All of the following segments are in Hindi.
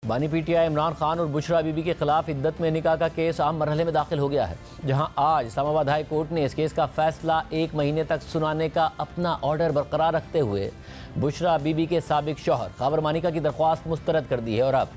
बानी पीटीआई इमरान खान और बुशरा बीबी के खिलाफ इद्दत में निकाह का केस अहम मरहले में दाखिल हो गया है, जहां आज इस्लामाबाद हाई कोर्ट ने इस केस का फैसला 1 महीने तक सुनाने का अपना ऑर्डर बरकरार रखते हुए बुशरा बीबी के साबिक शौहर खावर मानिका की दरख्वास्त मुस्तरद कर दी है। और अब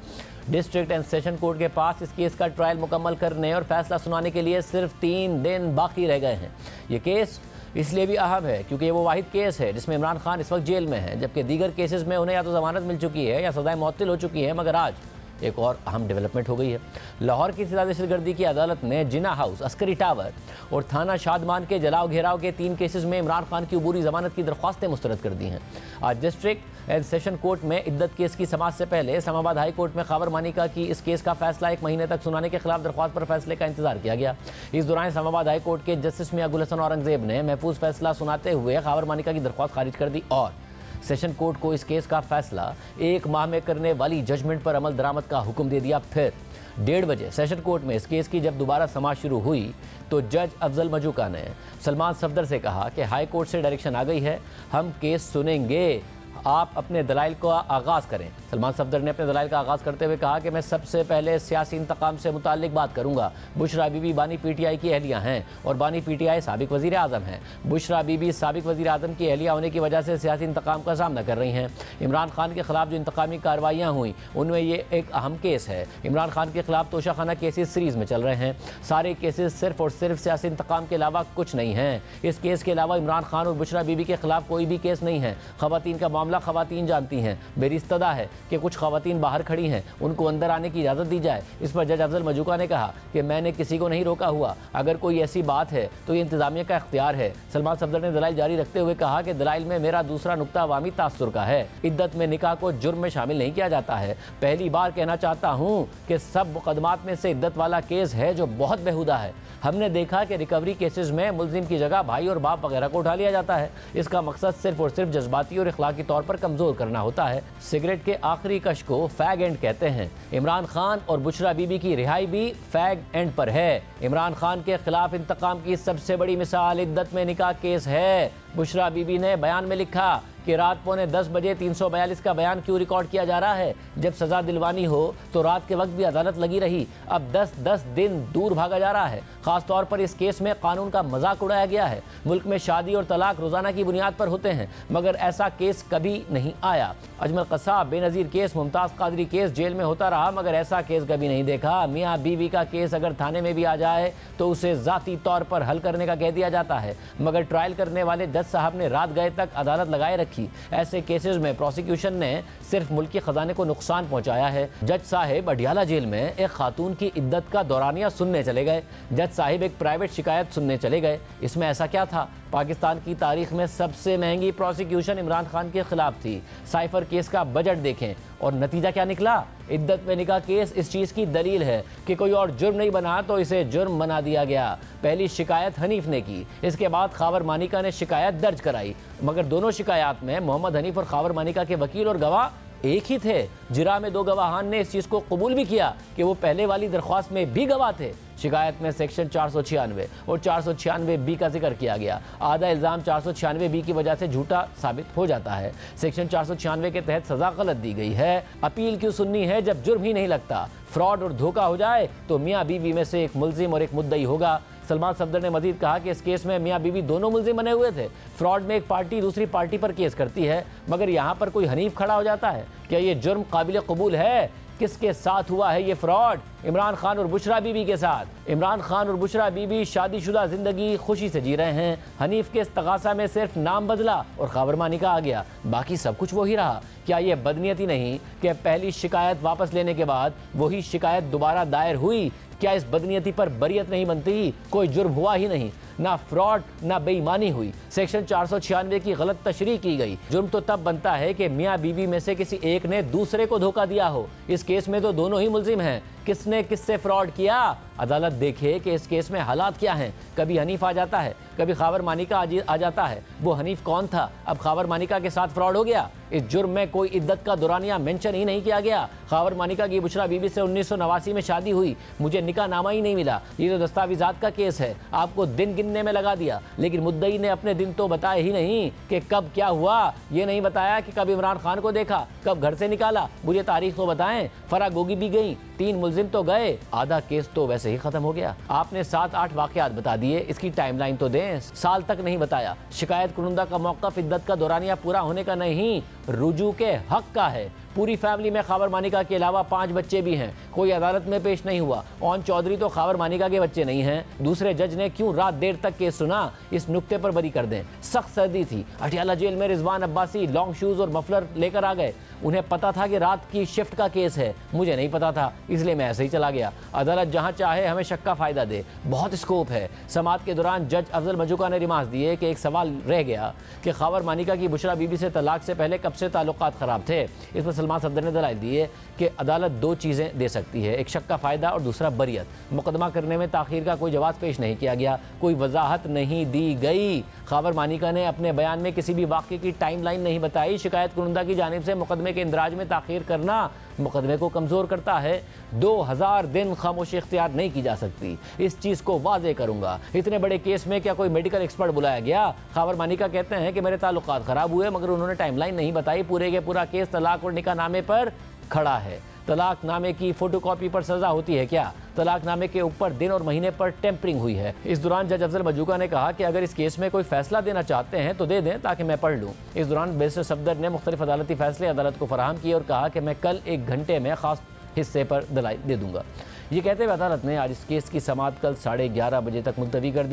डिस्ट्रिक्ट एंड सेशन कोर्ट के पास इस केस का ट्रायल मुकम्मल करने और फैसला सुनाने के लिए सिर्फ 3 दिन बाकी रह गए हैं। ये केस इसलिए भी अहम है क्योंकि ये वो वाहिद केस है जिसमें इमरान खान इस वक्त जेल में है, जबकि दीगर केसेस में उन्हें या तो जमानत मिल चुकी है या सज़ाए मुअत्तल हो चुकी है। मगर आज एक और अहम डेवलपमेंट हो गई है। लाहौर की सजा दहशतगर्दी की अदालत ने जिना हाउस, अस्करी टावर और थाना शादमान के जलाओ घेराव के 3 केसेस में इमरान खान की अबूरी जमानत की दरख्वास्तें मुस्तरद कर दी हैं। आज डिस्ट्रिक्ट एंड सेशन कोर्ट में इद्दत केस की समाअत से पहले इस्लामाबाद हाई कोर्ट में खावर मानिका की इस केस का फैसला 1 महीने तक सुनाने के खिलाफ दरख्वास्त पर फैसले का इंतजार किया गया। इस दौरान इस्लामाबाद हाई कोर्ट के जस्टिस मियां गुल हसन औरंगजेब ने महफूज फैसला सुनाते हुए खावर मानिका की दरख्वास्त खारिज कर दी और सेशन कोर्ट को इस केस का फैसला 1 माह में करने वाली जजमेंट पर अमल दरामद का हुक्म दे दिया। फिर 1:30 बजे सेशन कोर्ट में इस केस की जब दोबारा समाअत शुरू हुई तो जज अफजल मजूका ने सलमान सफदर से कहा कि हाई कोर्ट से डायरेक्शन आ गई है, हम केस सुनेंगे, आप अपने दलाइल का आगाज़ करें। सलमान सफदर ने अपने दलाइल का आगाज़ करते हुए कहा कि मैं सबसे पहले सियासी इंतकाम से मुताल्लिक बात करूंगा। बुशरा बीबी बानी पीटीआई की अहलिया हैं और बानी पीटीआई साबिक वज़ीर आज़म हैं। बुशरा बीबी साबिक वज़ीर आज़म की अहलिया होने की वजह से सियासी इंतकाम का सामना कर रही हैं। इमरान खान के खिलाफ जो इंतकामी कार्रवाइयाँ हुई उनमें ये एक अहम केस है। इमरान खान के खिलाफ तोशाखाना केसेस सीरीज़ में चल रहे हैं। सारे केसेस सिर्फ और सिर्फ सियासी इंतकाम के अलावा कुछ नहीं हैं। इस केस के अलावा इमरान खान और बुशरा बीबी के खिलाफ कोई भी केस नहीं है। खवातीन का मामला खवातीन जानती हैं। मेरी इस्तदा है कि कुछ खवातीन बाहर खड़ी हैं, उनको अंदर आने की इजाज़त दी जाए। इस पर जज अफजल मजूका ने कहा कि मैंने किसी को नहीं रोका हुआ, अगर कोई ऐसी बात है तो ये इंतजामिया का इख्तियार है। सलमान सफदर ने दलाइल जारी रखते हुए कहा कि दलाइल में मेरा दूसरा नुक्ता अवामी तासुर का है। इद्दत में निकाह को जुर्म में शामिल नहीं किया जाता है। पहली बार कहना चाहता हूँ कि सब मुकदमात में से इद्दत वाला केस है जो बहुत बेहुदा है। हमने देखा कि रिकवरी केसेस में मुलजिम की जगह भाई और बाप वगैरह को उठा लिया जाता है। इसका मकसद सिर्फ और सिर्फ जज्बाती और इखलाकी तौर पर कमज़ोर करना होता है। सिगरेट के आखिरी कश को फैग एंड कहते हैं। इमरान खान और बुशरा बीबी की रिहाई भी फैग एंड पर है। इमरान खान के खिलाफ इंतकाम की सबसे बड़ी मिसाल इद्दत में निकाह केस है। बुशरा बीबी ने बयान में लिखा कि रात 9:45 बजे 342 का बयान क्यों रिकॉर्ड किया जा रहा है। जब सज़ा दिलवानी हो तो रात के वक्त भी अदालत लगी रही। अब 10-10 दिन दूर भागा जा रहा है। ख़ास तौर पर इस केस में कानून का मजाक उड़ाया गया है। मुल्क में शादी और तलाक रोज़ाना की बुनियाद पर होते हैं, मगर ऐसा केस कभी नहीं आया। Ajmal Kasab Benazir case, Mumtaz Qadri case jail में होता रहा, मगर ऐसा केस कभी नहीं देखा। मियाँ बीवी का केस अगर थाने में भी आ जाए तो उसे ज़ाती तौर पर हल करने का कह दिया जाता है, मगर ट्रायल करने वाले जज साहब ने रात गए तक अदालत लगाए रखी। ऐसे केसेस में प्रोसिक्यूशन ने सिर्फ मुल्की खजाने को नुकसान पहुंचाया है। जज साहिब अडियाला जेल में एक खातून की इद्दत का दौरानिया सुनने चले गए। जज साहिब एक प्राइवेट शिकायत सुनने चले गए। इसमें ऐसा क्या था? पाकिस्तान की तारीख में सबसे महंगी प्रोसिक्यूशन इमरान खान के खिलाफ थी। साइफर केस का बजट देखें और नतीजा क्या निकला? इद्दत में निकाह केस इस चीज़ की दलील है कि कोई और जुर्म नहीं बना तो इसे जुर्म बना दिया गया। पहली शिकायत हनीफ ने की, इसके बाद खावर मानिका ने शिकायत दर्ज कराई, मगर दोनों शिकायत में मोहम्मद हनीफ और खावर मानिका के वकील और गवाह एक ही थे। जिरा में 2 गवाहान ने इस चीज़ को कबूल भी किया कि वो पहले वाली दरख्वास्त में भी गवाह थे। शिकायत में सेक्शन 496 और 496B का जिक्र किया गया। आधा इल्ज़ाम 496B की वजह से झूठा साबित हो जाता है। सेक्शन 496 के तहत सज़ा गलत दी गई है। अपील क्यों सुननी है जब जुर्म ही नहीं लगता? फ्रॉड और धोखा हो जाए तो मियाँ बीवी में से एक मुल्जिम और एक मुद्दई होगा। सलमान सफदर ने मजीद कहा कि इस केस में मियाँ बीवी दोनों मुल्जिम बने हुए थे। फ्रॉड में एक पार्टी दूसरी पार्टी पर केस करती है, मगर यहाँ पर कोई हनीफ खड़ा हो जाता है। क्या ये जुर्म काबिल कबूल है? किसके साथ हुआ है ये फ्रॉड? इमरान खान और बुशरा बीबी के साथ। इमरान खान और बुशरा बीबी शादीशुदा जिंदगी खुशी से जी रहे हैं। हनीफ के इस्तगासा में सिर्फ नाम बदला और खावर मानिका आ गया, बाकी सब कुछ वही रहा। क्या ये बदनीयती नहीं कि पहली शिकायत वापस लेने के बाद वही शिकायत दोबारा दायर हुई? क्या इस बदनीयती पर बरियत नहीं बनती? कोई जुर्म हुआ ही नहीं, ना फ्रॉड ना बेईमानी हुई। सेक्शन 496 की गलत तशरीह की गई। जुर्म तो तब बनता है कि मियाँ बीवी में से किसी एक ने दूसरे को धोखा दिया हो। इस केस में तो दोनों ही मुल्जिम हैं। किसने किससे फ्रॉड किया। अदालत देखे कि इस केस में हालात क्या हैं। कभी हनीफ आ जाता है, कभी खावर मानिका आ जाता है। वो हनीफ कौन था? अब खावर मानिका के साथ फ्रॉड हो गया। इस जुर्म में कोई इद्दत का दौरानिया मेंशन ही नहीं किया गया। खावर मानिका की बुशरा बीबी से 1989 में शादी हुई, मुझे निकाह नामा ही नहीं मिला। ये तो दस्तावेजात का केस है, आपको दिन गिनने में लगा दिया। लेकिन मुद्दई ने अपने दिन तो बताए ही नहीं कि कब क्या हुआ। ये नहीं बताया कि कब इमरान खान को देखा, कब घर से निकाला। मुझे तारीख तो बताएं। फरा गोगी भी गई, 3 मुलजिम तो गए, आधा केस तो वैसे ही खत्म हो गया। आपने 7-8 वाकयात बता दिए, इसकी टाइमलाइन तो दें। साल तक नहीं बताया। शिकायत कुनुंदा का मौक़िफ़ इद्दत का दौरानिया पूरा होने का नहीं, रुजू के हक का है। पूरी फैमिली में खावर मानिका के अलावा 5 बच्चे भी हैं। कोई अदालत में पेश नहीं हुआ। ओन चौधरी तो खावर मानिका के बच्चे नहीं हैं। दूसरे जज ने क्यों रात देर तक केस सुना? इस नुक्ते पर बरी कर दें। सख्त सर्दी थी, अटियाला जेल में रिजवान अब्बासी लॉन्ग शूज़ और मफलर लेकर आ गए। उन्हें पता था कि रात की शिफ्ट का केस है, मुझे नहीं पता था, इसलिए मैं ऐसे ही चला गया। अदालत जहां चाहे हमें शक का फ़ायदा दे, बहुत स्कोप है। समाअत के दौरान जज अफजल मजूका ने रिमार्क दिए कि एक सवाल रह गया कि खावर मानिका की बुशरा बीबी से तलाक से पहले कब से ताल्लुकात ख़राब थे। इस पर सलमान सफदर ने दलाइल दिए कि अदालत 2 चीज़ें दे सकती है, एक शक का फ़ायदा और दूसरा बरियत। मुकदमा करने में ताख़ीर का कोई जवाब पेश नहीं किया गया, कोई वजाहत नहीं दी गई। खावर मानिका ने अपने बयान में किसी भी वाक़े की टाइम लाइन नहीं बताई। शिकायत कुनुंदा की जानिब से मुकदमे के इंदराज में ताख़ीर करना मुकदमे को कमज़ोर करता है। 2000 दिन खामोशी इख्तियार नहीं की जा सकती। इस चीज़ को वाज़े करूँगा। इतने बड़े केस में क्या कोई मेडिकल एक्सपर्ट बुलाया गया? खावर मानिका कहते हैं कि मेरे ताल्लुकात ख़राब हुए, मगर उन्होंने टाइमलाइन नहीं बताई। पूरे के पूरा केस तलाक और निकाह नामे पर खड़ा है। तलाक नामे की फोटोकॉपी पर सज़ा होती है क्या? तलाक नामे के ऊपर दिन और महीने पर टेम्परिंग हुई है। इस दौरान जज अफजल मजूका ने कहा कि अगर इस केस में कोई फैसला देना चाहते हैं तो दे दें ताकि मैं पढ़ लूँ। इस दौरान बैरिस्टर सफदर ने मुख्तलिफ अदालती फैसले अदालत को फराहम किए और कहा कि मैं कल 1 घंटे में खास हिस्से पर दलाइल दे दूँगा। ये कहते हुए अदालत ने आज इस केस की समाअत कल 11:30 बजे तक मुलतवी कर दी।